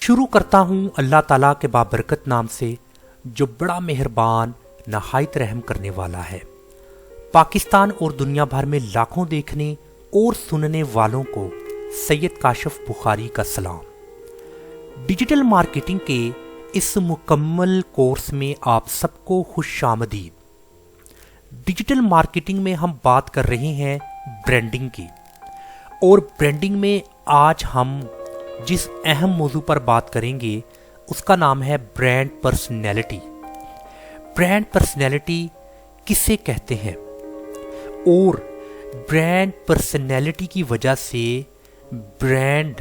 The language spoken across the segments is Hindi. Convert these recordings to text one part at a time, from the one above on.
शुरू करता हूँ अल्लाह ताला के बाबरकत नाम से, जो बड़ा मेहरबान नहायत रहम करने वाला है। पाकिस्तान और दुनिया भर में लाखों देखने और सुनने वालों को सैयद काशिफ बुखारी का सलाम। डिजिटल मार्केटिंग के इस मुकम्मल कोर्स में आप सबको खुशामदीद। डिजिटल मार्केटिंग में हम बात कर रहे हैं ब्रांडिंग की, और ब्रांडिंग में आज हम जिस अहम मौजू पर बात करेंगे उसका नाम है ब्रांड पर्सनैलिटी। ब्रांड पर्सनैलिटी किसे कहते हैं और ब्रांड पर्सनैलिटी की वजह से ब्रांड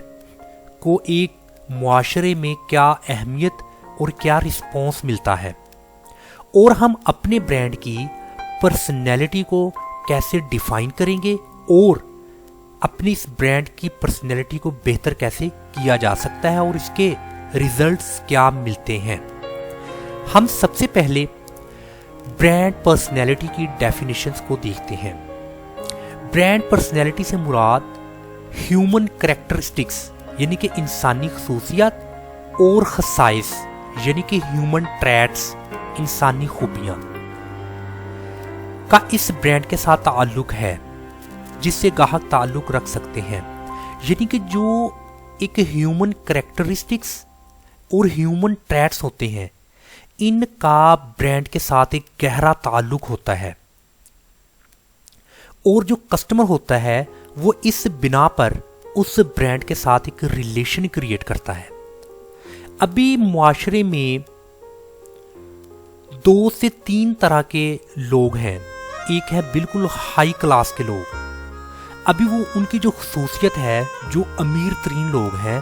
को एक मुआशरे में क्या अहमियत और क्या रिस्पॉन्स मिलता है, और हम अपने ब्रांड की पर्सनैलिटी को कैसे डिफाइन करेंगे और अपनी इस ब्रांड की पर्सनैलिटी को बेहतर कैसे किया जा सकता है और इसके रिजल्ट्स क्या मिलते हैं। हम सबसे पहले ब्रांड पर्सनैलिटी की डेफिनेशंस को देखते हैं। ब्रांड पर्सनैलिटी से मुराद ह्यूमन कैरेक्टरिस्टिक्स यानी कि इंसानी खसूसियात और खसाइस यानी कि ह्यूमन ट्रैट्स इंसानी खूबियां का इस ब्रांड के साथ ताल्लुक है, जिससे ग्राहक ताल्लुक रख सकते हैं। यानी कि जो एक ह्यूमन कैरेक्टरिस्टिक्स और ह्यूमन ट्रैट्स होते हैं, इनका ब्रांड के साथ एक गहरा ताल्लुक होता है, और जो कस्टमर होता है वो इस बिना पर उस ब्रांड के साथ एक रिलेशन क्रिएट करता है। अभी मुआशरे में 2 से 3 तरह के लोग हैं। एक है बिल्कुल हाई क्लास के लोग, अभी वो उनकी जो खसूसियत है, जो अमीर तरीन लोग हैं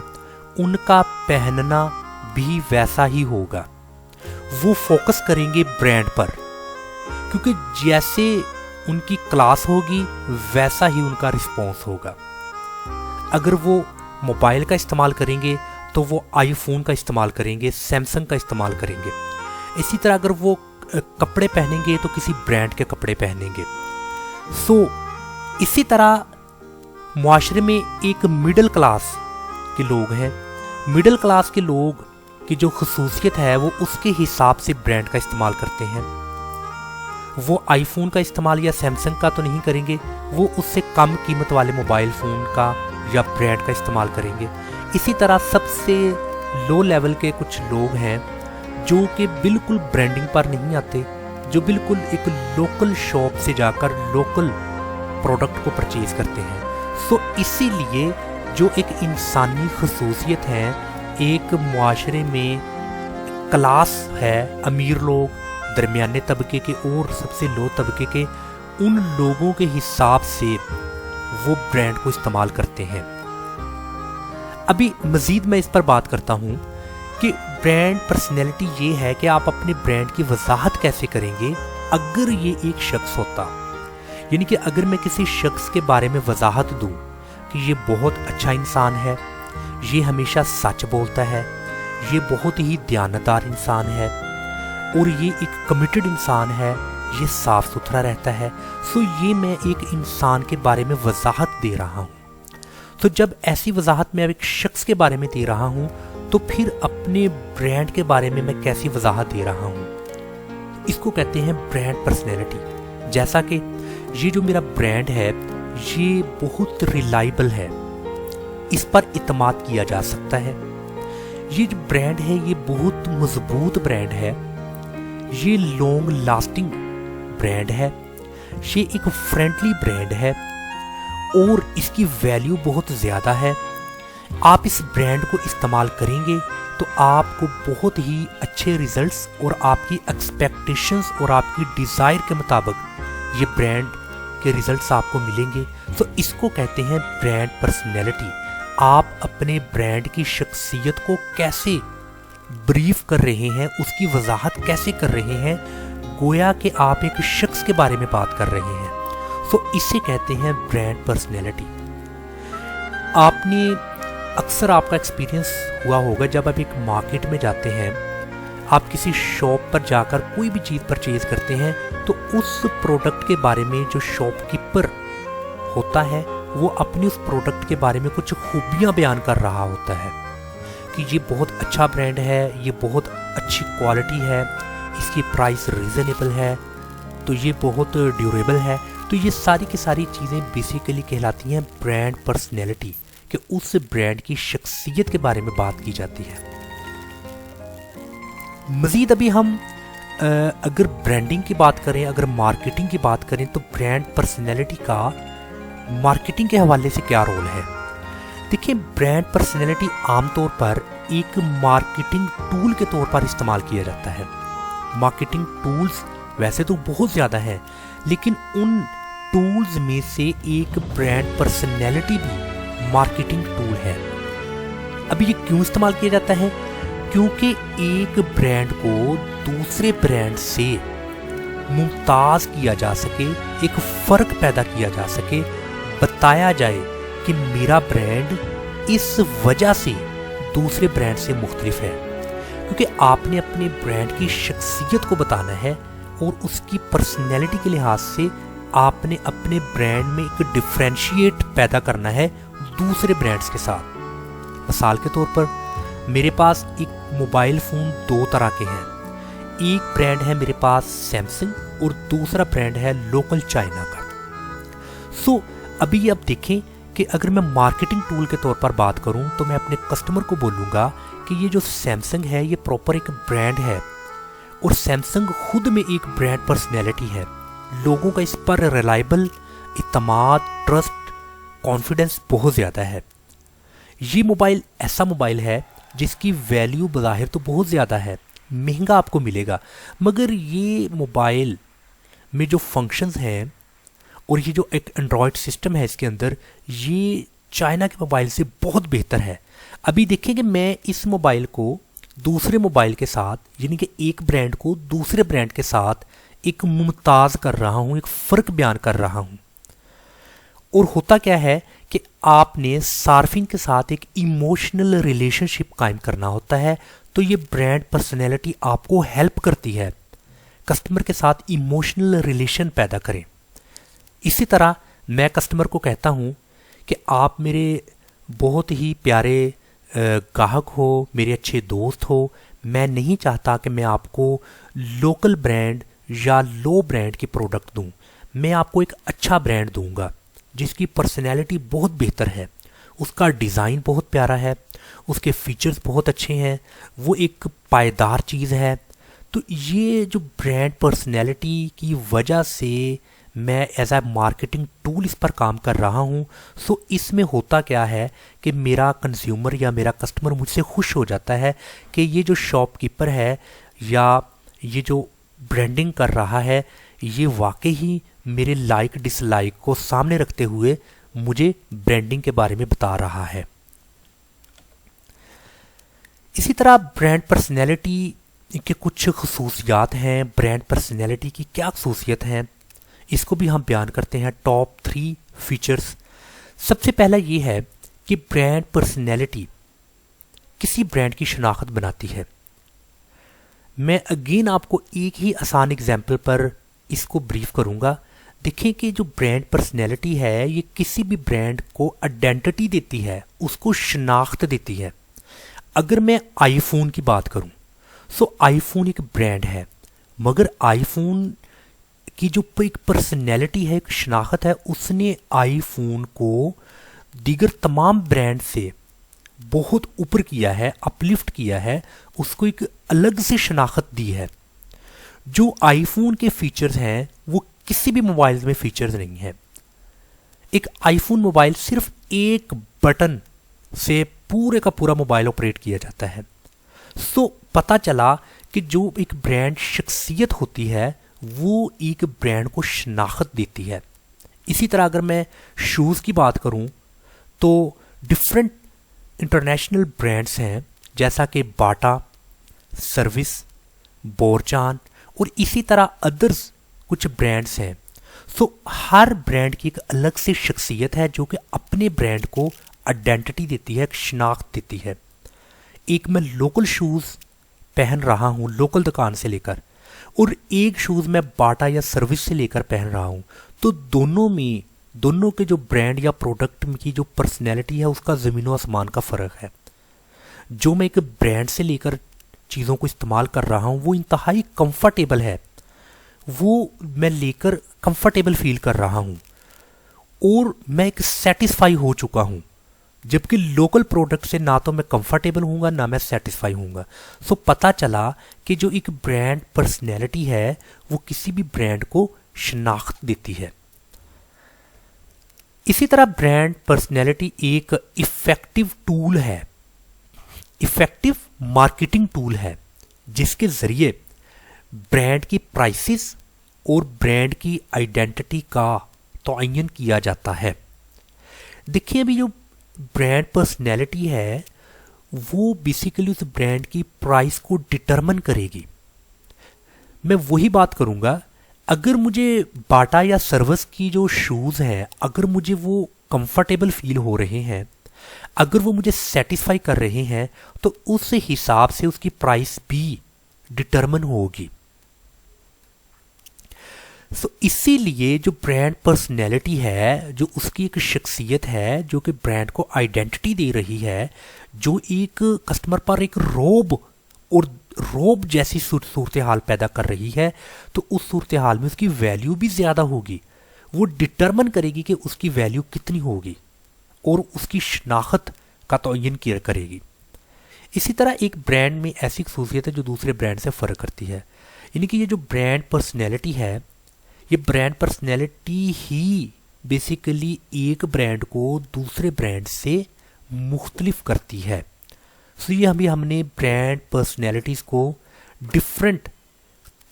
उनका पहनना भी वैसा ही होगा। वो फोकस करेंगे ब्रांड पर, क्योंकि जैसे उनकी क्लास होगी वैसा ही उनका रिस्पॉन्स होगा। अगर वो मोबाइल का इस्तेमाल करेंगे तो वो आईफोन का इस्तेमाल करेंगे, सैमसंग का इस्तेमाल करेंगे। इसी तरह अगर वो कपड़े पहनेंगे तो किसी ब्रांड के कपड़े पहनेंगे। इसी तरह मुआशरे में एक मिडिल क्लास के लोग हैं। मिडिल क्लास के लोग की जो खसूसियत है वो उसके हिसाब से ब्रांड का इस्तेमाल करते हैं। वो आईफोन का इस्तेमाल या सैमसंग का तो नहीं करेंगे, वो उससे कम कीमत वाले मोबाइल फ़ोन का या ब्रांड का इस्तेमाल करेंगे। इसी तरह सबसे लो लेवल के कुछ लोग हैं जो कि बिल्कुल ब्रांडिंग पर नहीं आते, जो बिल्कुल एक लोकल शॉप से जाकर लोकल प्रोडक्ट को परचेज करते हैं। इसीलिए जो एक इंसानी खसूसियत है, एक मुआशरे में क्लास है, अमीर लोग, दरमियाने तबके के और सबसे लो तबके के, उन लोगों के हिसाब से वो ब्रांड को इस्तेमाल करते हैं। अभी मज़ीद मैं इस पर बात करता हूँ कि ब्रांड पर्सनैलिटी ये है कि आप अपने ब्रांड की वजाहत कैसे करेंगे। अगर ये एक शख्स होता, यानी कि अगर मैं किसी शख्स के बारे में वजाहत दूं कि ये बहुत अच्छा इंसान है, ये हमेशा सच बोलता है, ये बहुत ही दयानतदार इंसान है और ये एक कमिटेड इंसान है, ये साफ सुथरा रहता है, ये मैं एक इंसान के बारे में वजाहत दे रहा हूँ। जब ऐसी वजाहत मैं एक शख्स के बारे में दे रहा हूँ तो फिर अपने ब्रांड के बारे में मैं कैसी वजाहत दे रहा हूँ, इसको कहते हैं ब्रांड पर्सनैलिटी। जैसा कि ये जो मेरा ब्रांड है ये बहुत रिलायबल है, इस पर इत्मीनान किया जा सकता है। ये जो ब्रांड है ये बहुत मजबूत ब्रांड है, ये लॉन्ग लास्टिंग ब्रांड है, ये एक फ्रेंडली ब्रांड है और इसकी वैल्यू बहुत ज़्यादा है। आप इस ब्रांड को इस्तेमाल करेंगे तो आपको बहुत ही अच्छे रिजल्ट्स और आपकी एक्सपेक्टेशंस और आपकी डिज़ायर के मुताबिक ये ब्रांड के रिजल्ट्स आपको मिलेंगे। इसको कहते हैं ब्रांड पर्सनैलिटी। आप अपने ब्रांड की शख्सियत को कैसे ब्रीफ कर रहे हैं, उसकी वजाहत कैसे कर रहे हैं, गोया कि आप एक शख्स के बारे में बात कर रहे हैं। इसे कहते हैं ब्रांड पर्सनैलिटी। आपने अक्सर आपका एक्सपीरियंस हुआ होगा, जब आप एक मार्केट में जाते हैं, आप किसी शॉप पर जाकर कोई भी चीज़ परचेज करते हैं तो उस प्रोडक्ट के बारे में जो शॉपकीपर होता है वो अपनी उस प्रोडक्ट के बारे में कुछ खूबियां बयान कर रहा होता है कि ये बहुत अच्छा ब्रांड है, ये बहुत अच्छी क्वालिटी है, इसकी प्राइस रीज़नेबल है, तो ये बहुत ड्यूरेबल है। तो ये सारी की सारी चीज़ें बेसिकली कहलाती हैं ब्रांड पर्सनैलिटी, कि उस ब्रांड की शख्सियत के बारे में बात की जाती है। मज़ीद अभी हम अगर ब्रांडिंग की बात करें, अगर मार्केटिंग की बात करें, तो ब्रांड पर्सनैलिटी का मार्केटिंग के हवाले से क्या रोल है। देखिए, ब्रांड पर्सनैलिटी आमतौर पर एक मार्केटिंग टूल के तौर पर इस्तेमाल किया जाता है। मार्केटिंग टूल्स वैसे तो बहुत ज़्यादा हैं, लेकिन उन टूल्स में से एक ब्रांड पर्सनैलिटी भी मार्केटिंग टूल है। अभी ये क्यों इस्तेमाल किया जाता है? क्योंकि एक ब्रांड को दूसरे ब्रांड से मुमताज़ किया जा सके, एक फ़र्क पैदा किया जा सके, बताया जाए कि मेरा ब्रांड इस वजह से दूसरे ब्रांड से मुख्तलिफ है। क्योंकि आपने अपने ब्रांड की शख्सियत को बताना है और उसकी पर्सनैलिटी के लिहाज से आपने अपने ब्रांड में एक डिफ्रेंशिएट पैदा करना है दूसरे ब्रांड्स के साथ। मिसाल के तौर पर मेरे पास एक मोबाइल फ़ोन दो तरह के हैं। एक ब्रांड है मेरे पास सैमसंग और दूसरा ब्रांड है लोकल चाइना का। सो अभी अब देखें कि अगर मैं मार्केटिंग टूल के तौर पर बात करूं तो मैं अपने कस्टमर को बोलूँगा कि ये जो सैमसंग है ये प्रॉपर एक ब्रांड है और सैमसंग खुद में एक ब्रांड पर्सनैलिटी है। लोगों का इस पर रिलायबल, इत्मीनान, ट्रस्ट, कॉन्फिडेंस बहुत ज़्यादा है। ये मोबाइल ऐसा मोबाइल है जिसकी वैल्यू बज़ाहिर तो बहुत ज़्यादा है, महंगा आपको मिलेगा, मगर ये मोबाइल में जो फंक्शंस हैं और ये जो एक एंड्रॉयड सिस्टम है इसके अंदर, ये चाइना के मोबाइल से बहुत बेहतर है। अभी देखें कि मैं इस मोबाइल को दूसरे मोबाइल के साथ, यानी कि एक ब्रांड को दूसरे ब्रांड के साथ एक मुमताज़ कर रहा हूँ, एक फ़र्क बयान कर रहा हूँ। और होता क्या है कि आपने सार्फिन के साथ एक इमोशनल रिलेशनशिप कायम करना होता है, तो ये ब्रांड पर्सनैलिटी आपको हेल्प करती है कस्टमर के साथ इमोशनल रिलेशन पैदा करें। इसी तरह मैं कस्टमर को कहता हूँ कि आप मेरे बहुत ही प्यारे ग्राहक हो, मेरे अच्छे दोस्त हो, मैं नहीं चाहता कि मैं आपको लोकल ब्रांड या लो ब्रांड के प्रोडक्ट दूं, मैं आपको एक अच्छा ब्रांड दूंगा जिसकी पर्सनैलिटी बहुत बेहतर है, उसका डिज़ाइन बहुत प्यारा है, उसके फीचर्स बहुत अच्छे हैं, वो एक पायदार चीज़ है। तो ये जो ब्रांड पर्सनैलिटी की वजह से मैं एज ए मार्केटिंग टूल इस पर काम कर रहा हूँ। सो इसमें होता क्या है कि मेरा कंज्यूमर या मेरा कस्टमर मुझसे खुश हो जाता है कि ये जो शॉपकीपर है या ये जो ब्रांडिंग कर रहा है, ये वाकई ही मेरे लाइक डिसलाइक को सामने रखते हुए मुझे ब्रांडिंग के बारे में बता रहा है। इसी तरह ब्रांड पर्सनैलिटी के कुछ खसूसियात हैं। ब्रांड पर्सनैलिटी की क्या खसूसियत हैं, इसको भी हम बयान करते हैं। Top 3 features. सबसे पहला ये है कि ब्रांड पर्सनैलिटी किसी ब्रांड की शनाख्त बनाती है। मैं अगेन आपको एक ही आसान एग्जाम्पल पर इसको ब्रीफ करूंगा। देखें कि जो ब्रांड पर्सनैलिटी है ये किसी भी ब्रांड को आइडेंटिटी देती है, उसको शनाख्त देती है। अगर मैं आईफोन की बात करूं, सो आईफोन एक ब्रांड है, मगर आईफोन की जो एक पर्सनैलिटी है, एक शनाख्त है, उसने आईफोन को दीगर तमाम ब्रांड से बहुत ऊपर किया है, अपलिफ्ट किया है, उसको एक अलग से शनाख्त दी है। जो आईफोन के फीचर्स हैं वो किसी भी मोबाइल में फीचर्स नहीं है। एक आईफोन मोबाइल सिर्फ एक बटन से पूरे का पूरा मोबाइल ऑपरेट किया जाता है। सो पता चला कि जो एक ब्रांड शख्सियत होती है वो एक ब्रांड को शनाख्त देती है। इसी तरह अगर मैं शूज़ की बात करूं तो डिफरेंट इंटरनेशनल ब्रांड्स हैं जैसा कि बाटा, सर्विस, बोरचान और इसी तरह अदर्स कुछ ब्रांड्स हैं। सो हर ब्रांड की एक अलग से शख्सियत है जो कि अपने ब्रांड को आइडेंटिटी देती है, शनाख्त देती है। एक मैं लोकल शूज़ पहन रहा हूँ लोकल दुकान से लेकर, और एक शूज़ मैं बाटा या सर्विस से लेकर पहन रहा हूँ, तो दोनों के जो ब्रांड या प्रोडक्ट की जो पर्सनैलिटी है उसका ज़मीन व आसमान का फ़र्क है। जो मैं एक ब्रांड से लेकर चीज़ों को इस्तेमाल कर रहा हूँ वो इंतहाई कंफर्टेबल है, वो मैं लेकर कंफर्टेबल फील कर रहा हूँ और मैं एक सेटिस्फाई हो चुका हूँ। जबकि लोकल प्रोडक्ट से ना तो मैं कंफर्टेबल हूँगा ना मैं सेटिस्फाई हूँगा। सो पता चला कि जो एक ब्रांड पर्सनैलिटी है वो किसी भी ब्रांड को शनाख्त देती है। इसी तरह ब्रांड पर्सनैलिटी एक इफेक्टिव टूल है, इफेक्टिव मार्केटिंग टूल है, जिसके ज़रिए ब्रांड की प्राइसेस और ब्रांड की आइडेंटिटी का तयन किया जाता है। देखिए अभी जो ब्रांड पर्सनैलिटी है वो बेसिकली उस ब्रांड की प्राइस को डिटरमिन करेगी। मैं वही बात करूँगा, अगर मुझे बाटा या सर्वस की जो शूज़ हैं अगर मुझे वो कंफर्टेबल फील हो रहे हैं, अगर वो मुझे सेटिस्फाई कर रहे हैं, तो उस हिसाब से उसकी प्राइस भी डिटरमिन होगी। सो इसीलिए जो ब्रांड पर्सनैलिटी है, जो उसकी एक शख्सियत है जो कि ब्रांड को आइडेंटिटी दे रही है, जो एक कस्टमर पर एक रोब जैसी सूरत हाल पैदा कर रही है, तो उस सूरत हाल में उसकी वैल्यू भी ज़्यादा होगी। वो डिटरमिन करेगी कि उसकी वैल्यू कितनी होगी और उसकी शनाख्त का तयन करेगी। इसी तरह एक ब्रांड में ऐसी खसूसियत है जो दूसरे ब्रांड से फ़र्क करती है, यानी कि ये जो ब्रांड पर्सनैलिटी है, ये ब्रांड पर्सनैलिटी ही बेसिकली एक ब्रांड को दूसरे ब्रांड से मुख्तलिफ करती है। सो ये हमने ब्रांड पर्सनैलिटीज़ को डिफरेंट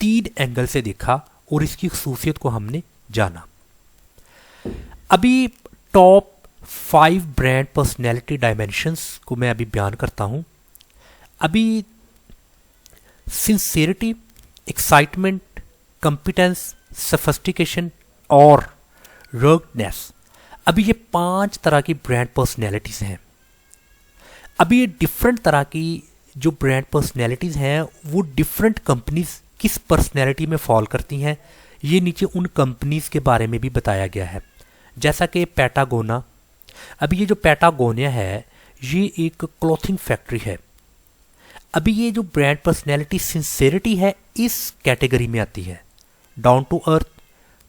3 एंगल से देखा और इसकी खसूसियत को हमने जाना। अभी टॉप 5 ब्रांड पर्सनैलिटी डायमेंशंस को मैं अभी बयान करता हूँ। अभी सिंसियरिटी, एक्साइटमेंट, कंपिटेंस, सोफिस्टिकेशन और रग्डनेस, अभी ये 5 तरह की ब्रांड पर्सनैलिटीज़ हैं। अभी ये डिफरेंट तरह की जो ब्रांड पर्सनैलिटीज़ हैं वो डिफरेंट कंपनीज किस पर्सनैलिटी में फॉल करती हैं, ये नीचे उन कंपनीज के बारे में भी बताया गया है। जैसा कि पैटागोना, अभी ये जो पैटागोनिया है ये एक क्लॉथिंग फैक्ट्री है। अभी ये जो ब्रांड पर्सनैलिटी सिंसियरिटी है इस कैटेगरी में आती है, down to earth,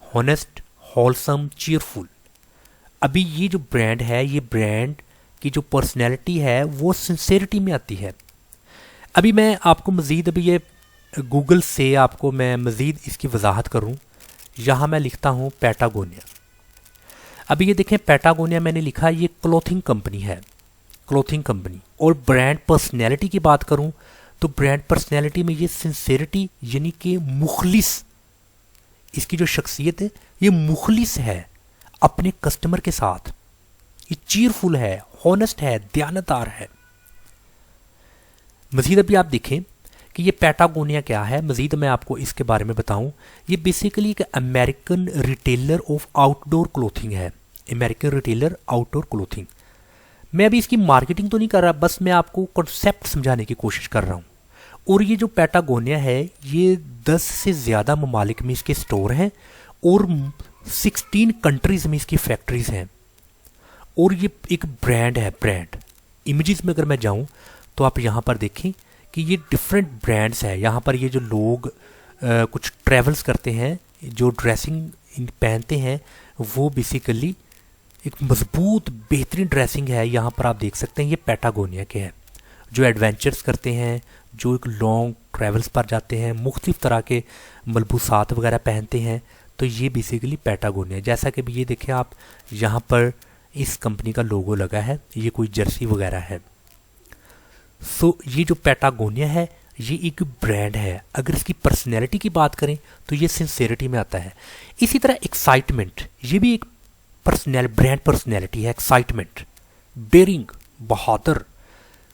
honest, wholesome, cheerful. अभी ये जो ब्रांड है, ये ब्रांड की जो पर्सनैलिटी है वो सिंसियरिटी में आती है। अभी मैं आपको मज़ीद अभी ये गूगल से आपको मैं मज़ीद इसकी वजाहत करूं, यहाँ मैं लिखता हूँ पैटागोनिया। अभी ये देखें पैटागोनिया मैंने लिखा, ये क्लॉथिंग कंपनी है, क्लॉथिंग कंपनी। और ब्रांड पर्सनैलिटी की बात करूं तो ब्रांड पर्सनैलिटी में ये सिंसियरिटी यानी कि मुखलिस, इसकी जो शख्सियत है ये मुखलिस है अपने कस्टमर के साथ, ये चीयरफुल है, हॉनेस्ट है, दयानतदार है। मज़ीद अभी आप देखें कि ये पैटागोनिया क्या है, मज़ीद मैं आपको इसके बारे में बताऊं। ये बेसिकली एक American retailer of outdoor clothing है, अमेरिकन रिटेलर आउटडोर क्लोथिंग। मैं अभी इसकी मार्केटिंग तो नहीं कर रहा, बस मैं आपको कॉन्सेप्ट समझाने की कोशिश कर रहा हूँ। और ये जो पैटागोनिया है ये 10 से ज़्यादा ममालिक में इसके स्टोर हैं और 16 कंट्रीज़ में इसकी फैक्ट्रीज़ हैं। और ये एक ब्रांड है, ब्रांड इमेजेस में अगर मैं जाऊं तो आप यहाँ पर देखें कि ये डिफरेंट ब्रांड्स हैं। यहाँ पर ये जो लोग कुछ ट्रैवल्स करते हैं, जो ड्रेसिंग पहनते हैं वो बेसिकली एक मजबूत बेहतरीन ड्रेसिंग है। यहाँ पर आप देख सकते हैं ये पैटागोनिया के हैं। जो एडवेंचर्स करते हैं, जो एक लॉन्ग ट्रैवल्स पर जाते हैं, मुख्तलिफ तरह के मलबूसात वगैरह पहनते हैं, तो ये बेसिकली पैटागोनिया। जैसा कि भी ये देखें आप, यहाँ पर इस कंपनी का लोगो लगा है, ये कोई जर्सी वगैरह है। सो ये जो पैटागोनिया है ये एक ब्रांड है। अगर इसकी पर्सनैलिटी की बात करें तो ये सिंसियरिटी में आता है। इसी तरह एक्साइटमेंट, ये भी एक ब्रांड पर्सनैलिटी है। एक्साइटमेंट, डेयरिंग, बहादुर,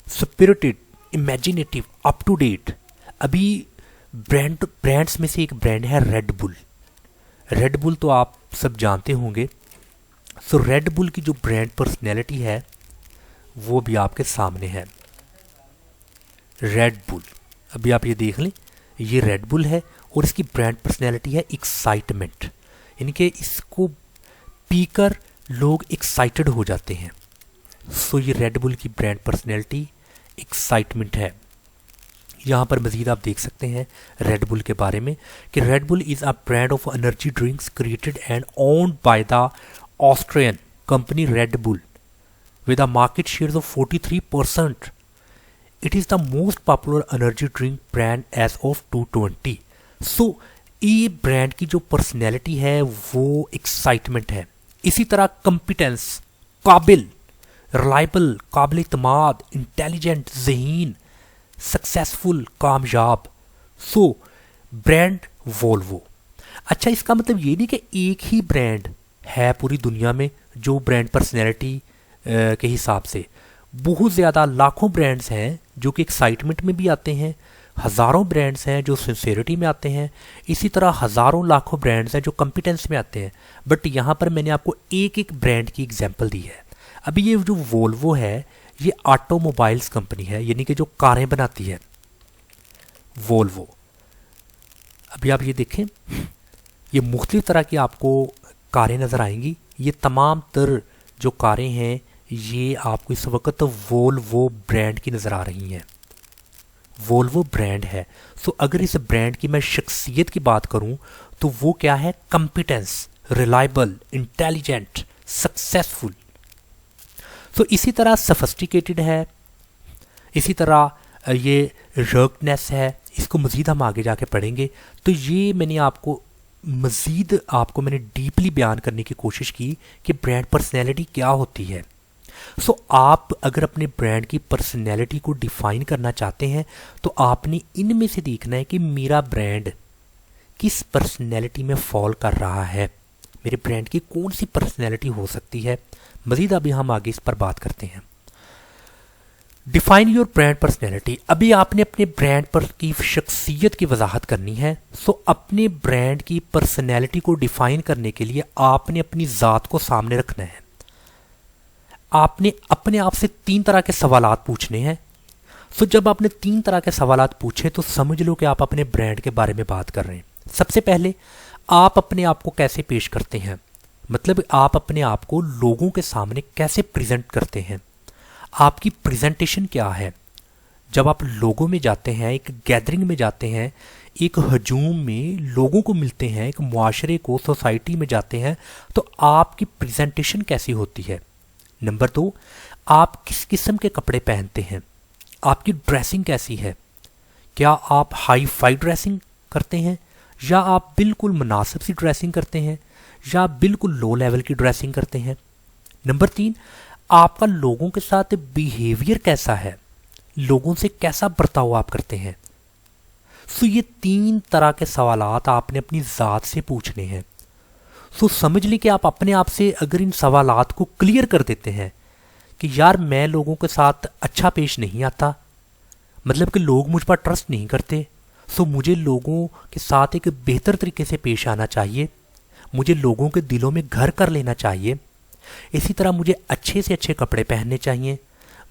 spirited, imaginative, up to date. अभी ब्रांड्स में से एक ब्रांड है रेड बुल। रेड बुल तो आप सब जानते होंगे। सो रेड बुल की जो ब्रांड पर्सनैलिटी है वो भी आपके सामने है, रेड बुल। अभी आप ये देख लें, ये रेड बुल है और इसकी ब्रांड पर्सनैलिटी है एक्साइटमेंट, यानी कि इसको पीकर लोग एक्साइटेड हो जाते हैं। सो ये रेड बुल की ब्रांड पर्सनैलिटी एक्साइटमेंट है। यहाँ पर मज़ीद आप देख सकते हैं रेड बुल के बारे में कि Red Bull is a brand of energy drinks created and owned by the Austrian company Red Bull with a market share of 43%. It is the most popular energy drink brand as of 2020. So ये ब्रांड की जो पर्सनैलिटी है वो एक्साइटमेंट है। इसी तरह कॉम्पिटेंस, काबिल, रिलायबल, काबिल इत्माद, इंटेलिजेंट, ज़हीन, सक्सेसफुल, कामयाब। So brand Volvo. अच्छा, इसका मतलब ये नहीं कि एक ही ब्रांड है पूरी दुनिया में जो ब्रांड पर्सनैलिटी के हिसाब से। बहुत ज़्यादा लाखों ब्रांड्स हैं जो कि एक्साइटमेंट में भी आते हैं, हज़ारों ब्रांड्स हैं जो सिंसेरिटी में आते हैं, इसी तरह हज़ारों लाखों ब्रांड्स हैं जो कॉम्पिटेंस में आते हैं। बट यहाँ पर मैंने आपको एक एक ब्रांड की एग्जांपल दी है। अभी ये जो वोल्वो है ये ऑटोमोबाइल्स कंपनी है, यानी कि जो कारें बनाती है वोल्वो। अभी आप ये देखें, ये मुख्तलिफ तरह की आपको कारें नज़र आएंगी। ये तमाम तर जो कारें हैं ये आपको इस वक्त वोल्वो ब्रांड की नज़र आ रही हैं। वोल्वो ब्रांड है। सो अगर इस ब्रांड की मैं शख्सियत की बात करूं तो वो क्या है? Competence, reliable, intelligent, successful. So इसी तरह सफिस्टिकेटेड है, इसी तरह ये रग्डनेस है। इसको मज़ीद हम आगे जाके पढ़ेंगे। तो ये मैंने आपको मज़ीद मैंने डीपली बयान करने की कोशिश की कि ब्रांड पर्सनैलिटी क्या होती है। सो आप अगर अपने ब्रांड की पर्सनैलिटी को डिफाइन करना चाहते हैं तो आपने इनमें से देखना है कि मेरा ब्रांड किस पर्सनैलिटी में फॉल कर रहा है, मेरे ब्रांड की कौन सी पर्सनैलिटी हो सकती है। मज़ीद अभी हम आगे इस पर बात करते हैं। Define your brand personality. अभी आपने अपने ब्रांड पर की शख्सियत की वजाहत करनी है। सो अपने ब्रांड की पर्सनैलिटी को डिफाइन करने के लिए आपने अपनी ज़ात को सामने रखना है। आपने अपने आप से 3 तरह के सवालात पूछने हैं। सो जब आपने 3 तरह के सवालात पूछे तो समझ लो कि आप अपने ब्रांड के बारे में बात कर रहे हैं। सबसे पहले, आप अपने आप को कैसे पेश करते हैं, मतलब आप अपने आप को लोगों के सामने कैसे प्रेजेंट करते हैं, आपकी प्रेजेंटेशन क्या है। जब आप लोगों में जाते हैं, एक गैदरिंग में जाते हैं, एक हजूम में लोगों को मिलते हैं, एक मुआशरे को, सोसाइटी में जाते हैं, तो आपकी प्रेजेंटेशन कैसी होती है। नंबर 2, आप किस किस्म के कपड़े पहनते हैं, आपकी ड्रेसिंग कैसी है। क्या आप हाई फाई ड्रेसिंग करते हैं, या आप बिल्कुल मुनासिब सी ड्रेसिंग करते हैं, या बिल्कुल लो लेवल की ड्रेसिंग करते हैं। नंबर 3, आपका लोगों के साथ बिहेवियर कैसा है, लोगों से कैसा बर्ताव आप करते हैं। सो ये 3 तरह के सवालात आपने अपनी ज़ात से पूछने हैं। सो समझ लें कि आप अपने आप से अगर इन सवालात को क्लियर कर देते हैं कि यार मैं लोगों के साथ अच्छा पेश नहीं आता, मतलब कि लोग मुझ पर ट्रस्ट नहीं करते, सो मुझे लोगों के साथ एक बेहतर तरीके से पेश आना चाहिए, मुझे लोगों के दिलों में घर कर लेना चाहिए। इसी तरह मुझे अच्छे से अच्छे कपड़े पहनने चाहिए,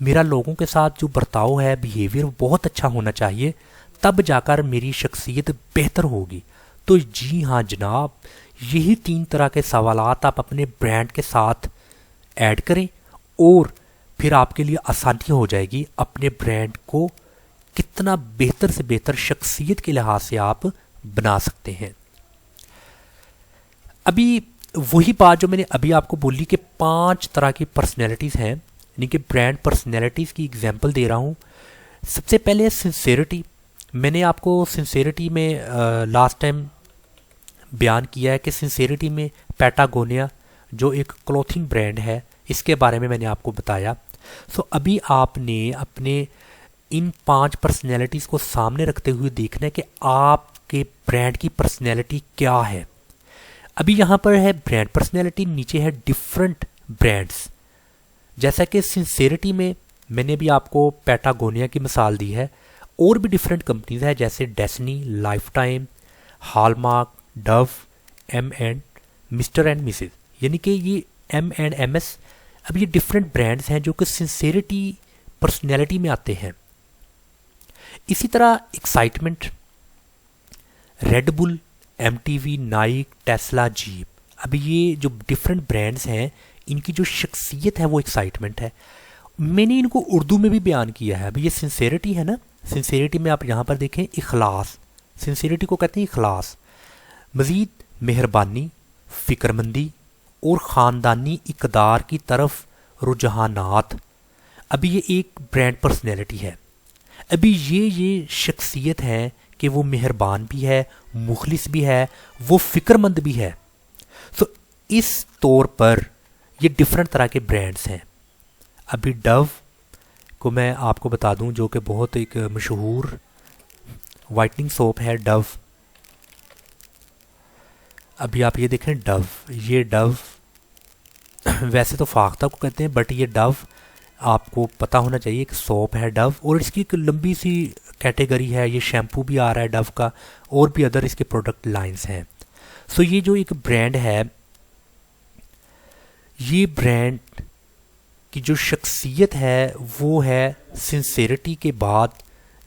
मेरा लोगों के साथ जो बर्ताव है, बिहेवियर बहुत अच्छा होना चाहिए, तब जाकर मेरी शख्सियत बेहतर होगी। तो जी हाँ जनाब, यही 3 तरह के सवालात आप अपने ब्रांड के साथ ऐड करें और फिर आपके लिए आसानी हो जाएगी अपने ब्रांड को कितना बेहतर से बेहतर शख्सियत के लिहाज से आप बना सकते हैं। अभी वही बात जो मैंने अभी आपको बोली कि 5 तरह की पर्सनैलिटीज़ हैं, यानी कि ब्रांड पर्सनैलिटीज़ की एग्जांपल दे रहा हूँ। सबसे पहले सिंसेरिटी। मैंने आपको सिंसेरिटी में लास्ट टाइम बयान किया है कि सिंसेरिटी में पैटागोनिया जो एक क्लॉथिंग ब्रांड है, इसके बारे में मैंने आपको बताया। सो अभी आपने अपने इन 5 पर्सनैलिटीज़ को सामने रखते हुए देखना है कि आपके ब्रांड की पर्सनैलिटी क्या है। अभी यहाँ पर है ब्रांड पर्सनैलिटी, नीचे है डिफरेंट ब्रांड्स। जैसा कि सिंसेरिटी में मैंने भी आपको पैटागोनिया की मिसाल दी है, और भी डिफरेंट कंपनीज है जैसे Disney, Lifetime, Hallmark, Dove, M and Mr and Mrs, यानी कि ये एम एंड एम एस। अब ये डिफरेंट ब्रांड्स हैं जो कि सिंसेरिटी पर्सनैलिटी में आते हैं। इसी तरह excitement, red bull, MTV, Naik, Tesla, jeep. अब ये जो डिफरेंट ब्रांड्स हैं इनकी जो शख्सियत है वो एक्साइटमेंट है। मैंने इनको उर्दू में भी बयान किया है। अभी ये सिंसेरिटी है ना, सिंसेरिटी में आप यहाँ पर देखें इखलास, सिंसेरिटी को कहते हैं इखलास। मज़ीद मेहरबानी, फ़िक्रमंदी और ख़ानदानी इक़दार की तरफ रुझानात। अभी ये एक ब्रांड पर्सनैलिटी है। अभी ये शख्सियत है कि वो मेहरबान भी है, मुखलिस भी है, वो फ़िक्रमंद भी है। सो इस तौर पर ये डिफरेंट तरह के ब्रांड्स हैं। अभी डव को मैं आपको बता दूं, जो कि बहुत एक मशहूर वाइटनिंग सोप है डव। अभी आप ये देखें डव, ये डव वैसे तो फाख्ता को कहते हैं, बट ये डव आपको पता होना चाहिए कि सोप है डव, और इसकी एक लंबी सी कैटेगरी है। ये शैम्पू भी आ रहा है डव का, और भी अदर इसके प्रोडक्ट लाइंस हैं। सो ये जो एक ब्रांड है, ये ब्रांड की जो शख्सियत है वो है सिंसेरिटी के बाद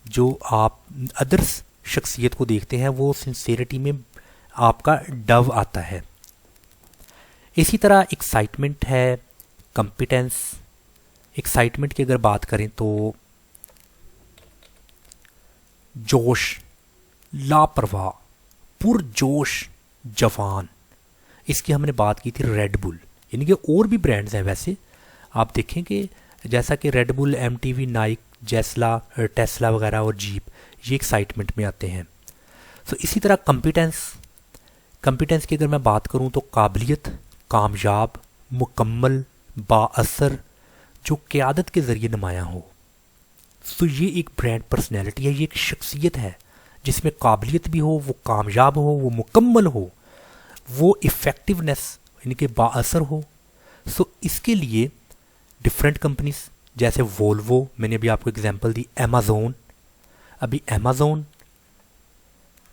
जो आप अदर्स शख्सियत को देखते हैं, वो सिंसेरिटी में आपका डव आता है। इसी तरह एक्साइटमेंट है, कॉम्पिटेंस। एक्साइटमेंट की अगर बात करें तो जोश, लापरवाह, पुरजोश जवान। इसकी हमने बात की थी रेड बुल, यानी कि और भी ब्रांड्स हैं वैसे आप देखें कि जैसा कि रेड बुल, MTV, नाइक, जेसला, टेस्ला वगैरह और जीप, ये एक्साइटमेंट में आते हैं। सो इसी तरह कॉम्पिटेंस की अगर मैं बात करूं तो काबिलियत, कामयाब, मुकम्मल, बाअसर, जो क़यादत के ज़रिए नुमायाँ हो। सो ये एक ब्रांड पर्सनैलिटी है, ये एक शख्सियत है जिसमें काबिलियत भी हो, वो कामयाब हो, वो मुकम्मल हो, वो इफ़ेक्टिवनेस यानी कि बाअसर हो। सो इसके लिए डिफरेंट कंपनीज जैसे वोल्वो, मैंने अभी आपको एग्जांपल दी, अमेज़ोन। अभी अमेज़ोन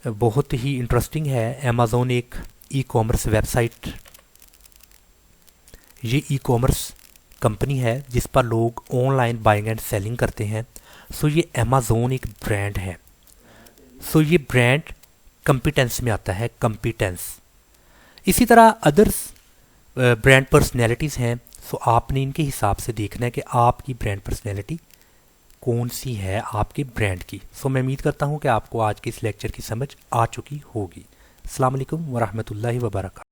बहुत ही इंटरेस्टिंग है। अमेज़ोन एक ई कॉमर्स वेबसाइट, ये ई कॉमर्स कंपनी है जिस पर लोग ऑनलाइन बाइंग एंड सेलिंग करते हैं। सो ये अमेज़ोन एक ब्रांड है। सो ये ब्रांड कॉम्पिटेंस में आता है, कॉम्पिटेंस। इसी तरह अदर्स ब्रांड पर्सनैलिटीज़ हैं। सो आपने इनके हिसाब से देखना है कि आपकी ब्रांड पर्सनैलिटी कौन सी है आपके ब्रांड की। सो मैं उम्मीद करता हूँ कि आपको आज के इस लेक्चर की समझ आ चुकी होगी। अस्सलाम वालेकुम वरहमतुल्लाहि वबरकातुहू।